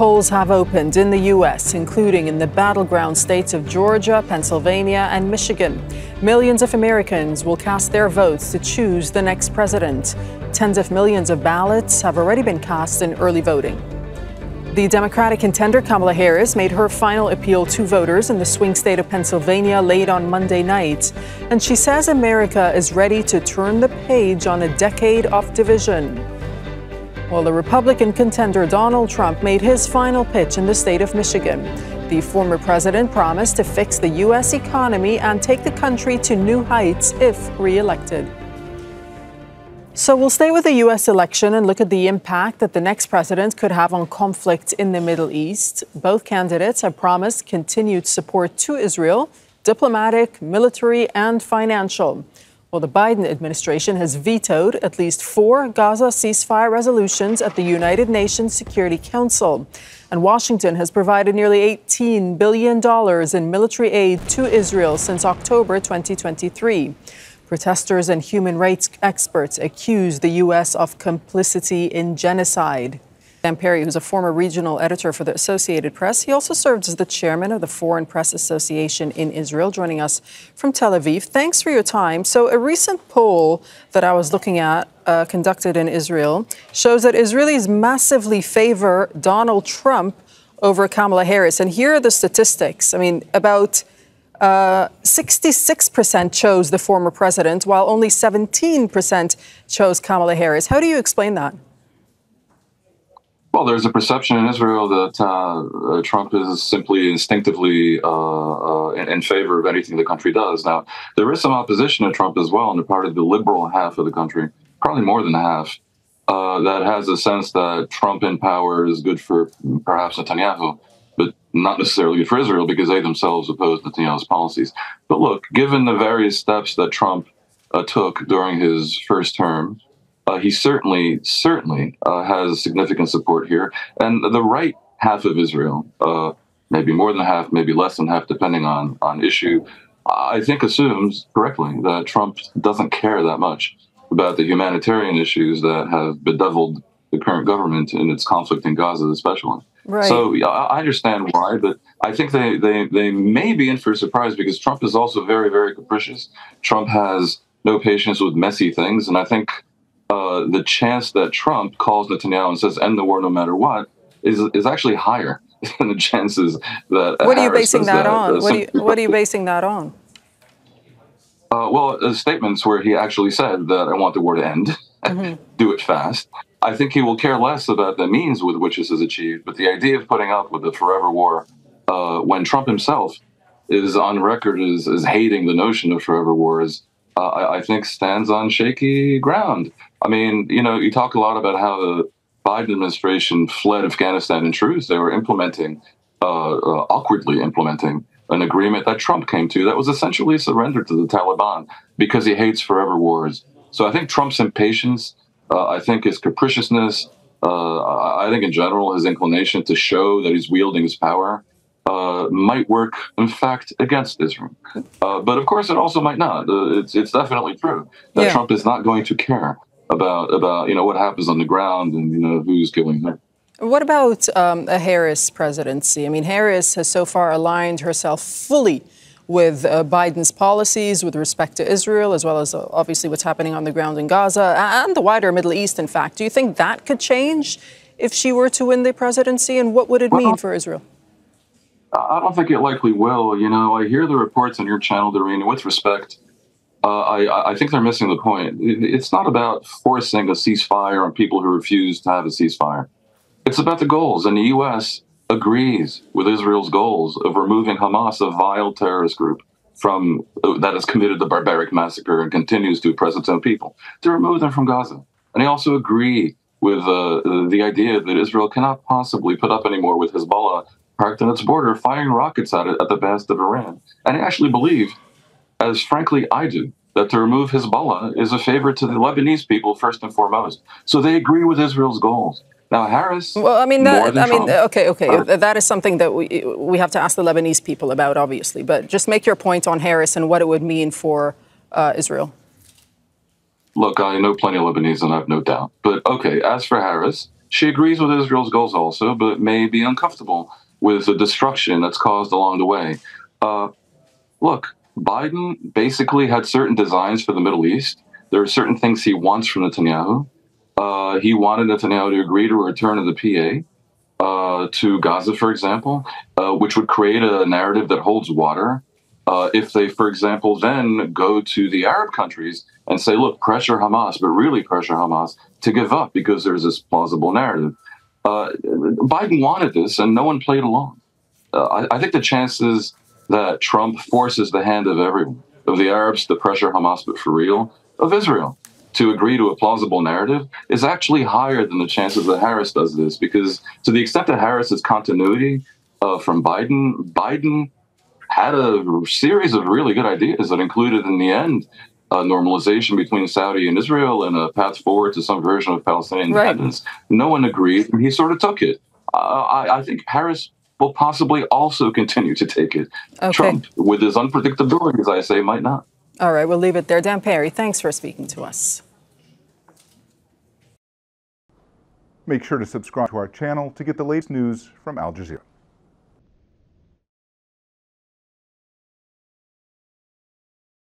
polls have opened in the U.S., including in the battleground states of Georgia, Pennsylvania, and Michigan. Millions of Americans will cast their votes to choose the next president. Tens of millions of ballots have already been cast in early voting. The Democratic contender Kamala Harris made her final appeal to voters in the swing state of Pennsylvania late on Monday night. And she says America is ready to turn the page on a decade of division. Well, the Republican contender Donald Trump made his final pitch in the state of Michigan. The former president promised to fix the U.S. economy and take the country to new heights if re-elected. So we'll stay with the U.S. election and look at the impact that the next president could have on conflict in the Middle East. Both candidates have promised continued support to Israel, diplomatic, military, and financial. Well, the Biden administration has vetoed at least 4 Gaza ceasefire resolutions at the United Nations Security Council. And Washington has provided nearly $18 billion in military aid to Israel since October 2023. Protesters and human rights experts accuse the U.S. of complicity in genocide. Dan Perry, who's a former regional editor for the Associated Press, he also served as the chairman of the Foreign Press Association in Israel, joining us from Tel Aviv. Thanks for your time. So a recent poll that I was looking at, conducted in Israel, shows that Israelis massively favor Donald Trump over Kamala Harris. And here are the statistics. I mean, about 66% chose the former president, while only 17% chose Kamala Harris. How do you explain that? Well, there's a perception in Israel that Trump is simply instinctively in favor of anything the country does. Now, there is some opposition to Trump as well on the part of the liberal half of the country, probably more than half, that has a sense that Trump in power is good for perhaps Netanyahu, but not necessarily good for Israel because they themselves oppose Netanyahu's policies. But look, given the various steps that Trump took during his first term, he certainly has significant support here. And the right half of Israel, maybe more than half, maybe less than half, depending on issue, I think assumes correctly that Trump doesn't care that much about the humanitarian issues that have bedeviled the current government in its conflict in Gaza, especially. Right. So I understand why, but I think they may be in for a surprise because Trump is also very, very capricious. Trump has no patience with messy things, and I think the chance that Trump calls Netanyahu and says end the war no matter what is actually higher than the chances that What are you basing that on? What are you basing that on? Well, statements where he actually said that I want the war to end, do it fast. I think he will care less about the means with which this is achieved, but the idea of putting up with the forever war when Trump himself is on record as hating the notion of forever wars, I think stands on shaky ground. I mean, you know, you talk a lot about how the Biden administration fled Afghanistan in truth. They were awkwardly implementing an agreement that Trump came to that was essentially a surrender to the Taliban because he hates forever wars. So I think Trump's impatience, I think his capriciousness, I think in general his inclination to show that he's wielding his power might work, in fact, against Israel. But of course, it also might not. It's definitely true that Trump is not going to care about what happens on the ground and who's killing her. What about a Harris presidency? I mean, Harris has so far aligned herself fully with Biden's policies with respect to Israel, as well as obviously what's happening on the ground in Gaza and the wider Middle East, in fact. Do you think that could change if she were to win the presidency? And what would it mean for Israel? I don't think it likely will. You know, I hear the reports on your channel, Doreen, with respect. I think they're missing the point. It's not about forcing a ceasefire on people who refuse to have a ceasefire. It's about the goals, and the U.S. agrees with Israel's goals of removing Hamas, a vile terrorist group, that has committed the barbaric massacre and continues to oppress its own people, to remove them from Gaza. And they also agree with the idea that Israel cannot possibly put up anymore with Hezbollah parked on its border, firing rockets at it at the behest of Iran. And they actually believe, as frankly I do, that to remove Hezbollah is a favor to the Lebanese people first and foremost. So they agree with Israel's goals. Now, Harris. Well, I mean, okay. That is something that we have to ask the Lebanese people about, obviously. But just make your point on Harris and what it would mean for Israel. Look, I know plenty of Lebanese, and I have no doubt. But okay, as for Harris, She agrees with Israel's goals also, but may be uncomfortable with the destruction that's caused along the way. Look, Biden basically had certain designs for the Middle East. There are certain things he wants from Netanyahu. He wanted Netanyahu to agree to a return of the PA to Gaza, for example, which would create a narrative that holds water. If they, for example, then go to the Arab countries and say, look, pressure Hamas, but really pressure Hamas to give up because there's this plausible narrative. Biden wanted this, and no one played along. I think the chances that Trump forces the hand of everyone, of the Arabs to pressure Hamas, but for real, of Israel to agree to a plausible narrative is actually higher than the chances that Harris does this, because to the extent that Harris is continuity from Biden, Biden had a series of really good ideas that included, in the end, normalization between Saudi and Israel and a path forward to some version of Palestinian independence. No one agreed, and he sort of took it. I think Harris will possibly also continue to take it. Okay. Trump, with his unpredictability, as I say, might not. All right, we'll leave it there. Dan Perry, thanks for speaking to us. Make sure to subscribe to our channel to get the latest news from Al Jazeera.